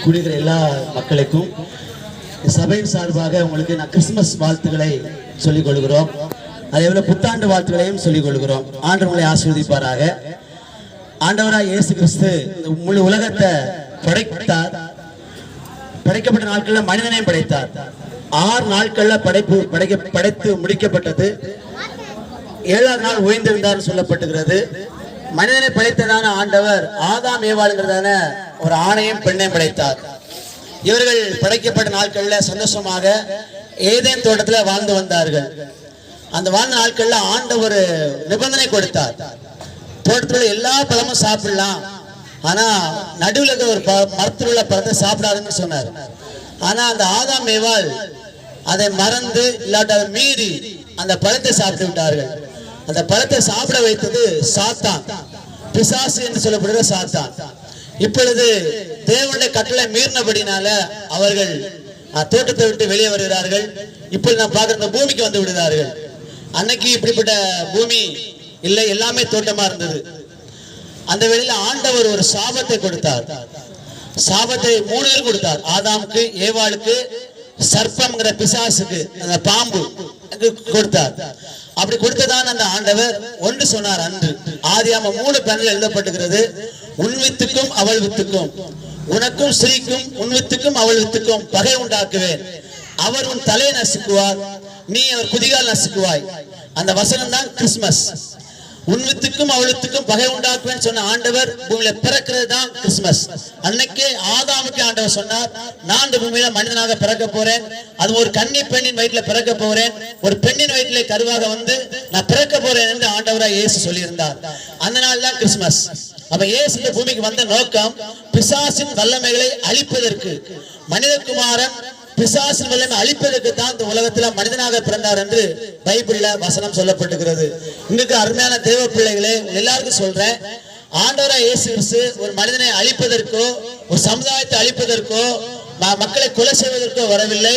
கூடுகிற எல்லா மக்களுக்கும் சபையின் சார்பாக உங்களுக்கு நான் கிறிஸ்துமஸ் வாழ்த்துக்களை சொல்லிக் கொள்கிறோம். அதேபோல புத்தாண்டு வாழ்த்துக்களையும் சொல்லிக் கொள்கிறோம். ஆண்டவர் உங்களை ஆசீர்வதிப்பாராக. ஆண்டவராய் இயேசு கிறிஸ்து முழு உலகத்தை படைத்தார். படைக்கப்பட்ட நாட்களில் மனிதனையும் படைத்தார். 6 நாட்கள்ல படைத்து முடிக்கப்பட்டது. 7ஆவது நாள் ஓய்ந்திருந்தார் சொல்லப்பட்டுகிறது. மனிதனை படைத்ததான ஆண்டவர் ஆதாம் ஏவாளுங்கிறதான ஒரு ஆணையும் பெண்ணையும் படைத்தார். இவர்கள் படைக்கப்பட்ட நாட்கள்ல சந்தோஷமாக ஏதேன் தோட்டத்தில் வாழ்ந்து வந்தார்கள். அந்த வாழ்ந்த நாட்கள்ல ஆண்டவர் நிபந்தனை கொடுத்தார். தோட்டத்தில் எல்லா பழமும் சாப்பிடலாம், ஆனா நடுவில் ஒரு மரத்தில் உள்ள பழத்தை சாப்பிடாதுன்னு சொன்னார். ஆனா அந்த ஆதாம் ஏவாள் அதை மறந்து இல்லாட்ட மீறி அந்த பழத்தை சாப்பிட்டு விட்டார்கள். அந்த பழத்தை சாப்பிட வைத்தது சாத்தான், பிசாசு என்று சொல்லப்படுகிற சாத்தான். இப்பொழுது தேவனுடைய கட்டளை மீறினபடினால அவர்கள் தோட்டத்தை விட்டு வெளியே வருகிறார்கள். இப்பொழுது நாம் பார்க்கிற பூமிக்கு வந்து விடுகிறார்கள். அன்னைக்கு இப்படிப்பட்ட பூமி இல்லை, எல்லாமே தோட்டமா இருந்தது. அந்த வேளையில ஆண்டவர் ஒரு சாபத்தை கொடுத்தார். சாபத்தை 3 பேர் கொடுத்தார். ஆதாமுக்கு, ஏவாளுக்கு, சர்ப்பம்ங்கிற பிசாசுக்கு, அந்த பாம்பு கொடுத்தார். அப்படி கொடுத்ததான் அந்த ஆண்டவர் ஒன்று சொன்னார். அன்று ஆதியாகமம் 3:12 எழுதப்பட்டிருக்கிறது, உன் வித்துக்கும் அவள் வித்துக்கும், உனக்கும் ஸ்திரீக்கும் உன் வித்துக்கும் அவள் வித்துக்கும் பகை உண்டாக்குவேன். அவர் உன் தலையை நசுக்குவார், நீ அவர் குதிகால் நசுக்குவாய். அந்த வசனம் தான் கிறிஸ்துமஸ். உன் வித்துக்கும் அவளுத்துக்கும் பகை உண்டாக்குவேன் சொன்ன ஆண்டவர் பூமியில பிறக்கிறது தான் கிறிஸ்துமஸ். அன்னைக்கே ஆதாமுக்கு ஆண்டவர் சொன்னார், நான் இந்த பூமியில மனிதனாக பிறக்க போறேன், அது ஒரு கன்னி பெண்ணின் வயிற்றுல பிறக்க போறேன், ஒரு பெண்ணின் வயிற்றிலே கருவாக வந்து நான் பிறக்க போறேன் என்று ஆண்டவராக இயேசு சொல்லியிருந்தார். அந்த நாள் தான் கிறிஸ்துமஸ். அப்ப இயேசு இந்த பூமிக்கு வந்த நோக்கம் பிசாசின் வல்லமைகளை அழிப்பதற்கு, மனிதகுமாரன் பிசாசின் வல்லமை அழிப்பதற்கு தான் இந்த உலகத்துல மனிதனாக பிறந்தார் என்று பைபிள்ல வசனம் சொல்லப்பட்டிருக்கிறது. இன்னைக்கு அருமையான தேவ பிள்ளைகளே, எல்லாருக்கும் சொல்றேன், ஆண்டவராய் இயேசு கிறிஸ்து ஒரு மனிதனை அழிப்பதற்கோ, ஒரு சமுதாயத்தை அழிப்பதற்கோ, மக்களை கொலை செய்வதற்கோ வரவில்லை.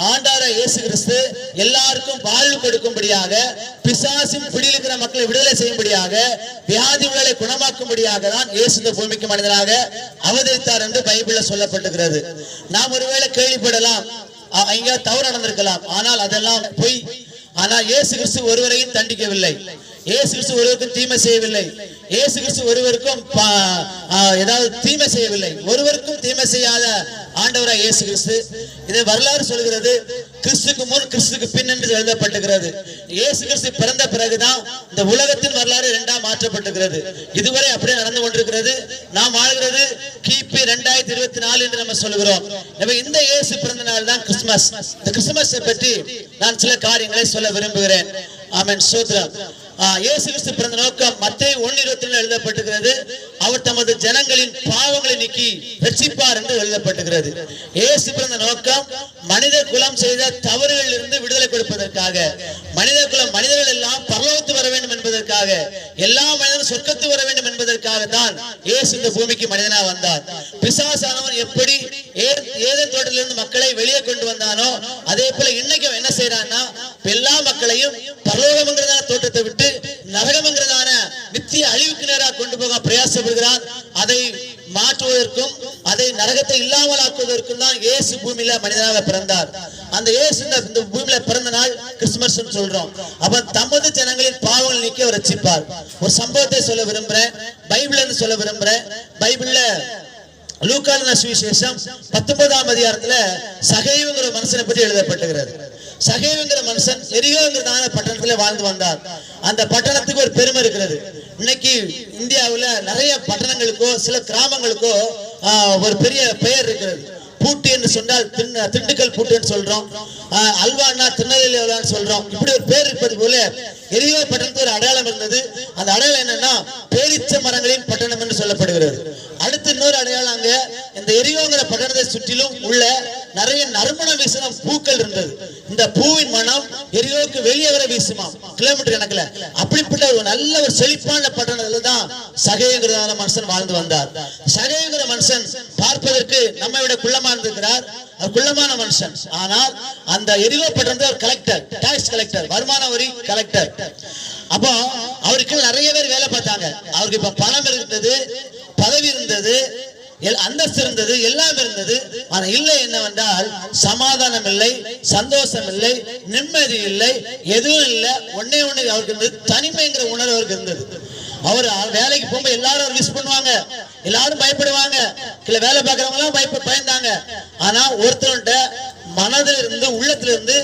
ஆண்டவராய் இயேசு கிறிஸ்து எல்லாருக்கும் வாழ்வு கொடுக்கும்படியாக, பிசாசின் பிடியிலிருக்கிற மக்களை விடுதலை செய்யும்படியாக, வியாதிகளை குணமாக்கும்படியாக தான் இயேசு இந்த பூமிக்கு மனிதனாக அவதரித்தார் என்று பைபிள்ல சொல்லப்பட்டிருக்கிறது. நாம் ஒருவேளை கேள்விப்படலாம், இங்க தவறு நடந்திருக்கலாம், ஆனால் அதெல்லாம் பொய். ஆனால் இயேசு கிறிஸ்து ஒருவரையும் தண்டிக்கவில்லை, இயேசு கிறிஸ்து ஒருவருக்கும் தீமை செய்யவில்லை, இயேசு கிறிஸ்து ஒருவருக்கும் ஏதாவது தீமை செய்யவில்லை, ஒருவருக்கும் தீமை செய்யாத ஆண்டவராய் இயேசு கிறிஸ்து. இதை வரலாறு சொல்கிறது, கிறிஸ்துக்கு முன் கிறிஸ்துக்கு பின் என்று எழுதப்பட்டிருக்கிறது. இயேசு கிறிஸ்து பிறந்த பிறகுதான் இந்த உலகத்தின் வரலாறு 2ஆக மாற்றப்பட்டிருக்கிறது. இதுவரை அப்படியே நடந்து கொண்டிருக்கிறது. நாம் வாழ்கிறது கிபி 2024 என்று நம்ம சொல்கிறோம். இந்த இயேசு பிறந்த நாள் தான் கிறிஸ்துமஸ். இந்த கிறிஸ்துமஸை பற்றி நான் சில காரியங்களை சொல்ல விரும்புகிறேன். ஆமென், ஸ்தோத்திரம். இயேசு கிறிஸ்து பிறந்த நோக்கம் மத்தேயு 1:22 எழுதப்பட்டிருக்கிறது, அவர் தமது ஜனங்களின் பாவங்களை நீக்கி ரட்சிப்பார் என்று எழுதப்பட்டிருக்கிறது. இயேசு பிறந்த நோக்கம் மனித குலம் செய்த தவறுகளில் இருந்து விடுதலை கொடுப்பதற்காக, மனிதர்கள் எல்லாம் பரலோகத்து வர வேண்டும் என்பதற்காக, எல்லா மனிதனும் சொர்க்கத்து வர வேண்டும் என்பதற்காக தான் இயேசு இந்த பூமிக்கு மனிதனாக வந்தார். பிசாசானவன் எப்படி ஏதேன் தோட்டத்திலிருந்து மக்களை வெளியே கொண்டு வந்தானோ, அதே போல இன்னைக்கு என்ன செய்யறான்னா, எல்லா மக்களையும் பரலோகம்ங்கிறதான தோட்டத்தை விட்டு நரகம்ங்கிறதான நித்திய அழிவுக்கு நேராக கொண்டு போக பிரயாசப்படுகிறான். அதை மாற்றுவதற்கும், அதை நரகத்தை இல்லாமல் ஆக்குவதற்கும் தான் இயேசு பூமியில மனிதனாக பிறந்தார். அந்த இயேசு இந்த பூமியில பிறந்த நாள் கிறிஸ்துமஸ் சொல்றோம். அப்ப தமது ஜனங்களின் பாவங்கள் நீக்கி அவர் ரட்சிப்பார். ஒரு சம்பவத்தை சொல்ல விரும்புறேன், பைபிள்ல இருந்து சொல்ல விரும்புறேன். பைபிள்ல லூக்கான சுவிசேஷம் 19ஆம் அதிகாரத்துல சகேயுங்கிற மனுஷனை பற்றி எழுதப்பட்டிருக்கிறது. சகேயுங்கிற மனுஷன் எரிகோங்கிறதான பட்டணத்துல வாழ்ந்து வந்தார். அந்த பட்டணத்துக்கு ஒரு பெருமை இருக்கிறது. இன்னைக்கு இந்தியாவுல நிறைய பட்டணங்களுக்கோ சில கிராமங்களுக்கோ ஒரு பெரிய பெயர் இருக்கிறது. பூட்டி என்று சொன்னால் திண்டுக்கல் பூட்டு என்று சொல்றோம், அல்வானா திருநெல்வேலி சொல்றோம். இப்படி ஒரு பேர் இருப்பது போல எரிகோ பட்டணத்துக்கு ஒரு அடையாளம் இருந்தது. அந்த அடையாளம் என்னன்னா, பேரீச்ச மரங்களின் பட்டணம் என்று சொல்லப்படுகிறது. அடுத்து இன்னொரு அடையாளம், அங்க இந்த எரிகோங்கிற பட்டணத்தை சுற்றிலும் உள்ள நிறைய நறுமணம் வீசின பூக்கள் இருந்தது. இந்த பூவின் மனம் எரிகோவுக்கு வெளியே வர வீசுமா, கிலோமீட்டர் கணக்குல. அப்படிப்பட்ட ஒரு நல்ல ஒரு செழிப்பான பட்டணத்துல தான் சகேயுங்கிற மனுஷன் வாழ்ந்து வந்தார். சகேயுங்கிற மனுஷன் பார்ப்பதற்கு நம்மை விட குள்ளமா இருக்கிறார், குள்ளமான மனுஷன். ஆனால் அந்த எரிகோ பட்டணத்தில் கலெக்டர், டாக்ஸ் கலெக்டர், வருமான வரி கலெக்டர். அப்போ அவருக்கு நிறைய பேர் வேலை பார்த்தாங்க. அவருக்கு இப்ப பணம் இருந்தது, பதவி இருந்தது, அந்தஸ்து இருந்தது, எல்லாம் இருந்தது. ஆனா இல்லை என்னவென்றால் சமாதானம் இல்லை, சந்தோஷம் இல்லை, நிம்மதி இல்லை, எதுவும் இல்லை. ஒன்னே ஒண்ணு அவருக்கு இருந்தது, தனிமைங்கிற உணர்வு அவருக்கு இருந்தது. அவர் வேலைக்கு போகும்போது எல்லாரும் அவர் மிஸ் பண்ணுவாங்க, எல்லாரும் பயப்படுவாங்க, இல்ல வேலை பார்க்கறவங்க எல்லாம் பயந்தாங்க. ஆனா ஒருத்தர்கிட்ட மனதில் இருந்து உள்ளத்துல இருந்து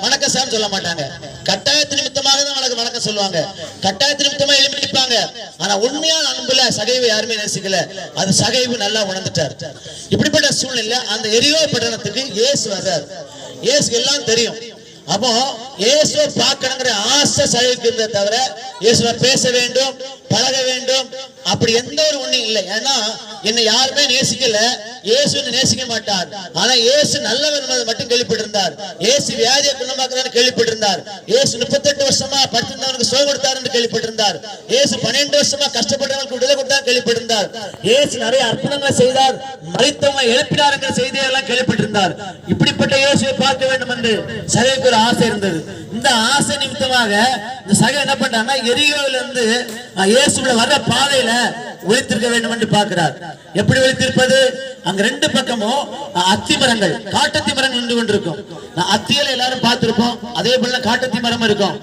வணக்கம் சார்னு சொல்ல மாட்டாங்க. கட்டாயத்து நிமித்தமாக தான் வணக்கம் சொல்லுவாங்க, கட்டாயத்து நிமித்தமா எழுப்பிப்பாங்க. ஆனா உண்மையான அன்புல சகைவு யாருமே நேசிக்கல. அது சகைவு நல்லா உணர்ந்துட்டார். இப்படிப்பட்ட சூழ்நிலை அந்த எரிகோ பட்டணத்துக்கு இயேசு வர்றார். இயேசுக்கு எல்லாம் தெரியும். அப்போ இயேசுவை பார்க்கணுங்கிற ஆசை சகைவுக்கு இருந்ததை தவிர இயேசுவை பேச வேண்டும், பழக வேண்டும் அப்படி எந்த ஒரு ஒண்ணும் இல்லை. ஏன்னா என்னை யாருமே நேசிக்கல, இயேசு நேசிக்க மாட்டார். ஆனா இயேசு நல்லவர் மட்டும் கேள்விப்பட்டிருந்தார். இயேசு வியாதியை குணமாக்குறான்னு கேள்விப்பட்டிருந்தார். இயேசு 38 வருஷமா படுத்திருந்தவனுக்கு சுகம் கொடுத்தாருன்னு கேள்விப்பட்டிருந்தார். இயேசு 12 வருஷமா கஷ்டப்பட்டவனுக்கு விடுதலை கொடுத்தார் கேள்விப்பட்டிருந்தார். இயேசு நிறைய அற்புதங்களை செய்தார், மரித்தவங்களை எழுப்பினார் என்ற செய்தியெல்லாம் கேள்விப்பட்டிருந்தார். இப்படிப்பட்ட இயேசுவை பார்க்க வேண்டும் என்று சகைவுக்கு ஒரு ஆசை இருந்தது. இந்த ஆசை நிமித்தமாக இந்த சகை என்ன பண்றாங்கன்னா எரிகோவில இருந்து இயேசுல வர்ற பாதையில ஒளித்திருக்க வேண்டும் என்று பார்க்கிறார். எப்படி ஒளித்திருப்பது? அங்க ரெண்டு பக்கமும் அத்தி மரங்கள், காட்டத்தி மரங்கள் நின்று கொண்டிருக்கும். அத்தியில எல்லாரும் பார்த்திருப்போம். அதே போல காட்டத்தி மரம் இருக்கும்.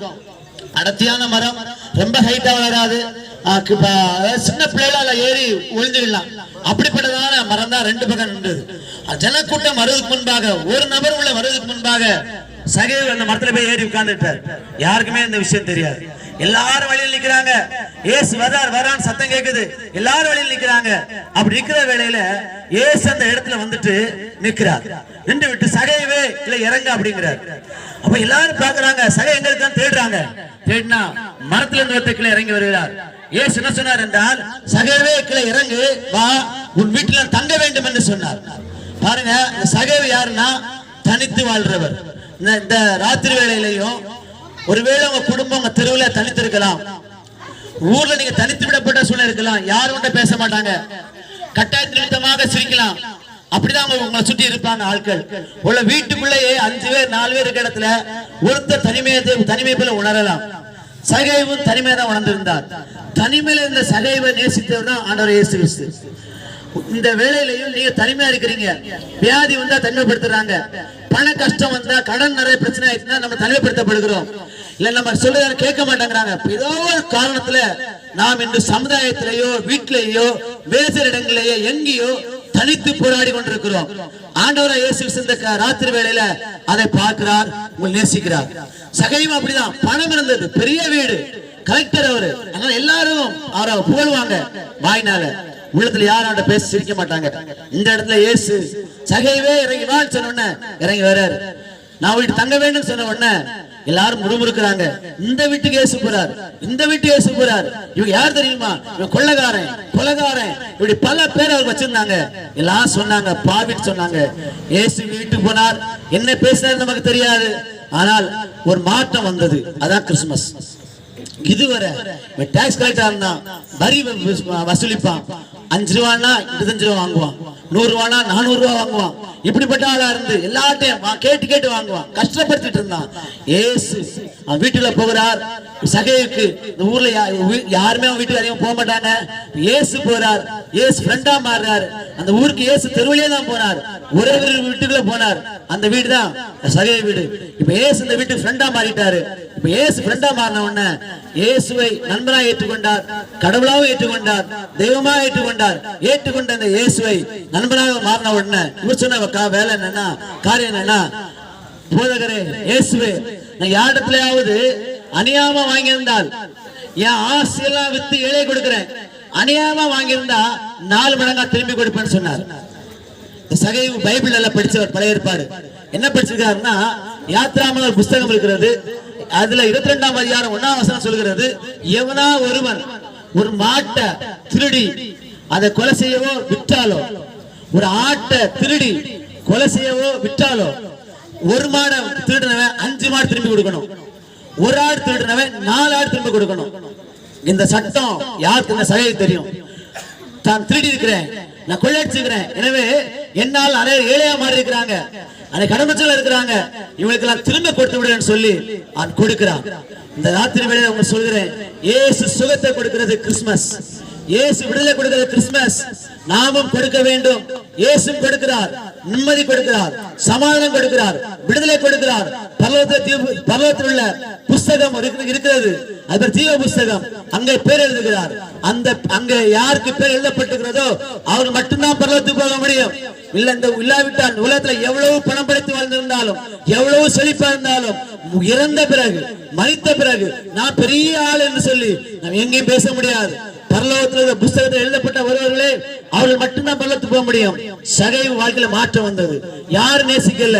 அடர்த்தியான மரம், ரொம்ப ஹைட்டா வளராது. சின்ன பிள்ளைகள ஏறி ஒளிஞ்சுக்கலாம். அப்படிப்பட்டதான மரம் தான் ரெண்டு பக்கம் நின்றது. ஜனக்கூட்டம் வருவதற்கு முன்பாக, ஒரு நபர் உள்ள வருவதற்கு முன்பாக சகைவு அந்த மரத்துல போய் ஏறி உட்கார்ந்துட்டார். யாருக்குமே இந்த விஷயம் தெரியாது. எல்லாரும் வழியில் நிக்கிறாங்க. இயேசு வரான்னு சத்தம் கேக்குது. எல்லாரும் வழியில் நிக்கிறாங்க. அப்படி நிக்கிற வேளையில இயேசு அந்த இடத்துல வந்துட்டு நிக்கிறார். நின்று விட்டு சகைவே இல்ல இறங்க அப்படிங்கிறார். அப்ப எல்லாரும் பாக்குறாங்க, சகை எங்க இருக்கான்னு தேடுறாங்க. தேடினா மரத்துல இருந்து ஒருத்தர் கீழே இறங்கி வருகிறார். இயேசு என்ன சொன்னார் என்றால், சகைவே கீழே இறங்கு, வா, உன் வீட்டுல தங்க வேண்டும் என்று சொன்னார். பாருங்க, சகைவு யாருன்னா தனித்து வாழ்றவர். இந்த ராத்திரி வேளையிலையும் ஒருவேளை உங்க குடும்பம் உங்க தெருவில் தனித்து இருக்கலாம். ஊர்ல நீங்க தனித்து விடப்பட்ட சூழ்நிலை இருக்கலாம். யாரும் உண்ட பேச மாட்டாங்க, கட்டாயத்து நிமித்தமாக சிரிக்கலாம். அப்படிதான் உங்களை சுற்றி இருப்பாங்க ஆட்கள். உள்ள வீட்டுக்குள்ளேயே 5 பேர் 4 பேர் இருக்க இடத்துல ஒருத்தர் தனிமை போல உணரலாம். சகைவும் தனிமையை தான் உணர்ந்திருந்தார். தனிமையில இருந்த சகைவை நேசித்தவர் தான் ஆண்டவர் இயேசு கிறிஸ்து. இந்த வேளையிலையும் நீங்க தனிமையா இருக்கிறீங்க. வியாதி வந்தா தனிமைப்படுத்துறாங்க, பண கஷ்டம் வந்தா, கடன் நிறைய பிரச்சனை ஆயிடுச்சுன்னா நம்ம தனிமைப்படுத்தப்படுகிறோம். இல்ல நம்ம சொல்ல கேட்க மாட்டேங்கிறாங்க. ஏதோ ஒரு காரணத்துல நாம் இன்று சமுதாயத்திலேயோ வீட்டிலேயோ வேறு இடங்களிலேயோ எங்கேயோ தனித்து போராடி கொண்டிருக்கிறோம். ஆண்டவராய் இயேசு இந்த ராத்திரி வேளையில அதை பார்க்கிறார், உங்களை நேசிக்கிறார். சகையும் அப்படிதான். பணம் இருந்தது, பெரிய வீடு, கலெக்டர் அவரு. அதனால எல்லாரும் அவரை புகழ்வாங்க வாய்னால. உள்ளத்துல யாரோட பேச சிரிக்க மாட்டாங்க. இந்த இடத்துல இயேசு சகைவே இறங்கி வாழ் சொன்ன இறங்கி வர்றாரு. நான் வீட்டு தங்க வேண்டும் சொன்ன உடனே எல்லாரும் முறுமுறுக்கிறாங்க. இந்த வீட்டுக்கு இயேசு போறார், இந்த வீட்டுக்கு இயேசு போறார். இவங்க யார் தெரியுமா? இவன் கொள்ளக்காரன், கொலைகாரன், இப்படி பல பேர் அவர் வச்சிருந்தாங்க. எல்லாம் சொன்னாங்க, பாவிட்டு சொன்னாங்க. இயேசு வீட்டுக்கு போனார். என்ன பேசினார் நமக்கு தெரியாது. ஆனால் ஒரு மாற்றம் வந்தது. அதான் கிறிஸ்துமஸ். இதுவரை டாக்ஸ் கலெக்டர் இருந்தான், வரி வசூலிப்பான். 5 ரூபானா 25 ரூபா வாங்குவான், 100 ரூபானா 400 ரூபா வாங்குவான். இப்படிப்பட்ட ஆளா இருந்து எல்லாத்தையும் கேட்டு வாங்குவான், கஷ்டப்படுத்திட்டு இருந்தான். ஏசு வீட்டுல போகிறார். சகைவுக்கு இந்த ஊர்ல யாருமே அவன் வீட்டுக்கு அதிகம் போக மாட்டாங்க. ஏசு போறார், ஏசு ஃப்ரெண்டா மாறுறாரு. அந்த ஊருக்கு ஏசு தெருவிலே தான் போனார். ஒரே வீட்டுக்குள்ள போனார். அந்த வீடு தான் சகை வீடு. இப்ப ஏசு இந்த வீட்டுக்கு ஃப்ரெண்டா மாறிட்டாரு. இப்ப ஏசு ஃப்ரெண்டா மாறின உடனே இயேசுவை நண்பராக ஏற்றுக்கொண்டார், கடவுளாக ஏற்றுக்கொண்டார், தெய்வமாக ஏற்றுக்கொண்டார். ஏற்றுக்கொண்ட அந்த இயேசுவை நண்பராக மாறின உடனே இவர் சொன்ன வேலை என்னன்னா, காரியம் என்னன்னா, போதகரே இயேசுவே, நான் யாரிடத்திலேயாவது அநியாயமா வாங்கியிருந்தால் என் ஆசையெல்லாம் வித்து ஏழை கொடுக்கிறேன், அநியாயமா வாங்கியிருந்தா 4 மடங்கா திரும்பி கொடுப்பேன்னு சொன்னார். சகைவு பைபிள் எல்லாம் படிச்சவர், பழைய ஏற்பாடு. என்ன படிச்சிருக்காருன்னா, யாத்ராம புஸ்தகம் இருக்கிறது. அதுல 22ஆம் அதிகாரம் 1ஆம் வசனம் சொல்கிறது, எவனா ஒருவன் ஒரு மாட்டை திருடி அதை கொலை செய்யவோ விட்டாலோ, ஒரு ஆட்டை திருடி கொலை செய்யவோ விட்டாலோ, ஒரு மாடை திருடினவன் 5 மாடு திரும்பி கொடுக்கணும், ஒரு ஆடு திருடினவன் 4 ஆடு திரும்பி கொடுக்கணும். இந்த சட்டம் யாருக்கு இந்த சகை தெரியும்? தான் திருடி இருக்கிறேன், நான் கொள்ளையடிச்சிருக்கிறேன், எனவே என்னால் நிறைய ஏழையா மாறி இருக்கிறாங்க, கடமைச்சல இருக்கிறாங்க, இவங்களுக்கு நான் திரும்ப கொடுத்து விடுறேன்னு சொல்லி கொடுக்கிறான். இந்த ராத்திரி வேளையில உங்களுக்கு சொல்கிறேன், இயேசு சுகத்தை கொடுக்கிறது கிறிஸ்துமஸ். இயேசு விடுதலை கொடுக்கிற கிறிஸ்துமஸ் நாமும் கொடுக்க வேண்டும். இயேசு கொடுக்கிறார், நிம்மதி கொடுக்கிறார், சமாதானம் கொடுக்கிறார், விடுதலை கொடுக்கிறார். பரலோகத்தில் உள்ள புஸ்தகம் இருக்கிறது, அது ஜீவ புஸ்தகம். அங்கே பேர் எழுதுகிறார். அங்க யாருக்கு பேர் எழுதப்பட்டிருக்கிறதோ அவர் மட்டும்தான் பரலோகத்துக்கு போக முடியும். இல்லாவிட்டால் உலகத்துல எவ்வளவு பணம் படைத்து வாழ்ந்திருந்தாலும், எவ்வளவு செழிப்பா இருந்தாலும், இறந்த பிறகு மரித்த பிறகு நான் பெரிய ஆள் என்று சொல்லி நாம் எங்கேயும் பேச முடியாது. பரலோகத்தில் புஸ்தகத்தில் எழுதப்பட்ட ஒருவர்களே அவர்கள் மட்டும்தான் பரலோகத்துக்கு போக முடியும். சகைவு வாழ்க்கையில மாற்றம் வந்தது. யார் நேசிக்கல,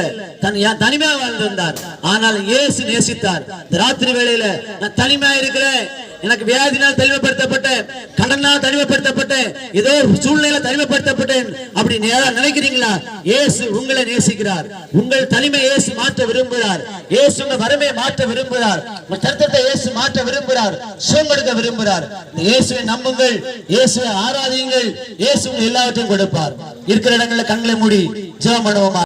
தனிமையா வாழ்ந்திருந்தார். ஆனால் இயேசு நேசித்தார். இந்த ராத்திரி வேளையில நான் தனிமையா இருக்கிறேன், எனக்கு வியாதினால் தனிமைப்படுத்தப்பட்டேன், கடனால் தனிமைப்படுத்தப்பட்டேன், ஏதோ சூழ்நிலை தனிமைப்படுத்தப்பட்டேன் அப்படி நினைக்கிறீங்களா? இயேசு உங்களை நேசிக்கிறார். உங்கள் தனிமை இயேசு மாற்ற விரும்புகிறார். இயேசு உங்க வறுமையை மாற்ற விரும்புகிறார். தரித்திரத்தை இயேசு மாற்ற விரும்புகிறார். சுகம் கொடுக்க விரும்புகிறார். இயேசுவை நம்புங்கள், இயேசுவை ஆராதியுங்கள். இயேசு எல்லாவற்றையும் கொடுப்பார். இருக்கிற இடங்களில் கண்களை மூடி ஜெபம் பண்ணுவோமா?